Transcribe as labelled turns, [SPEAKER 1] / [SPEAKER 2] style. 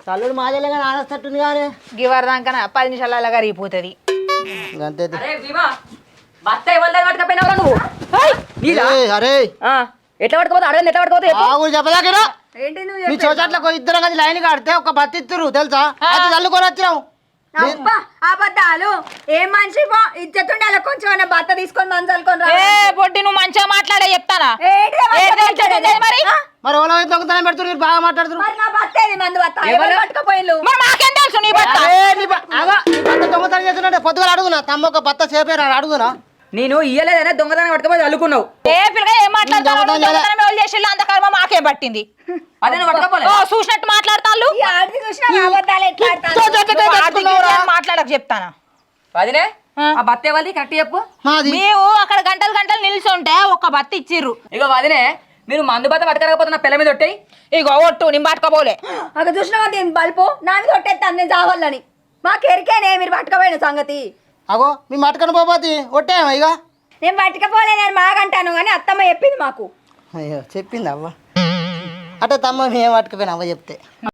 [SPEAKER 1] తల్లుడు మాదేలే కానీ ఆనస్తట్టుంది కానీ
[SPEAKER 2] గివర్ దాకా 10 నిమిషాలలో కరిగిపోతుంది.
[SPEAKER 1] అంతే అరే
[SPEAKER 3] ఎట్లా పట్టుకోపోతే అడగండి, ఎట్లా పట్టుకోపోతే
[SPEAKER 1] చెప్పదాకా
[SPEAKER 4] ఏంటి నువ్వు
[SPEAKER 1] మీ చోట్ల ఇద్దరు కలిసి లైన్ కడితే ఒక బత్తి ఇద్దరు తెలుసా అది చల్లుకొని వచ్చినావు.
[SPEAKER 4] అబ్బా అబద్ధాలు ఏం మనిషి ఇచ్చేతుండే అలా కొంచెం భర్త తీసుకొని మంచాలుకొని రా.
[SPEAKER 2] పొట్టి నువ్వు మంచిగా మాట్లాడే చెప్తానా మరి
[SPEAKER 1] మరి ఎవరో దొంగతనం పెడుతున్నారు మీరు బాగా మాట్లాడుతున్నారు.
[SPEAKER 4] మరి నా భర్త ఏది మందు భర్త ఎవరు పట్టుకపోయిలు
[SPEAKER 2] మరి మాకేం తెలుసు నీ భర్త
[SPEAKER 1] భర్త దొంగతనం చేస్తున్నట్టే పొద్దుగా అడుగునా తమ్మ ఒక భర్త సేపే అడుగునా
[SPEAKER 3] నేను ఇయ్యలేదనే దొంగతనం పట్టుకపోతే అల్లుకున్నావు.
[SPEAKER 2] ఏ పిల్లగా ఏం మాట్లాడతాను చేసి అంతకర్మ మాకే పట్టింది.
[SPEAKER 3] అదే నువ్వు పట్టుకోపోలే
[SPEAKER 2] చూసినట్టు మాట్లాడతాళ్ళు
[SPEAKER 4] ఈ ఆడిది చూసినా అబద్ధాలు ఎట్లా ఆడతారు?
[SPEAKER 2] మాట్లాడక చెప్తానా
[SPEAKER 3] అదినే ఆ బత్తే వాళ్ళది కరెక్ట్ చెప్పు.
[SPEAKER 2] మేము అక్కడ గంటలు గంటలు నిల్చుంటే ఒక బత్త ఇచ్చిర్రు.
[SPEAKER 3] ఇక వదినే మీరు మందు బత్త పట్టుకోకపోతే నా పిల్ల మీద ఒట్టేయి.
[SPEAKER 2] ఇగో ఒట్టు నేను పట్టుకోపోలే.
[SPEAKER 4] అక్కడ చూసినా దీని బల్పు నా మీద కొట్టేస్తాను నేను చావాలని. మాకెరికేనే మీరు పట్టుకపోయిన సంగతి.
[SPEAKER 1] అగో మీ మటకన పోతే ఒట్టేమో ఇక
[SPEAKER 4] నేను పట్టుకపోలే నేను మాగంటాను కానీ అత్తమ్మ చెప్పింది మాకు.
[SPEAKER 1] అయ్యో చెప్పింది అవ్వ అంటే తమ్మ మేము పట్టుకుపోయినా అవ్వ చెప్తే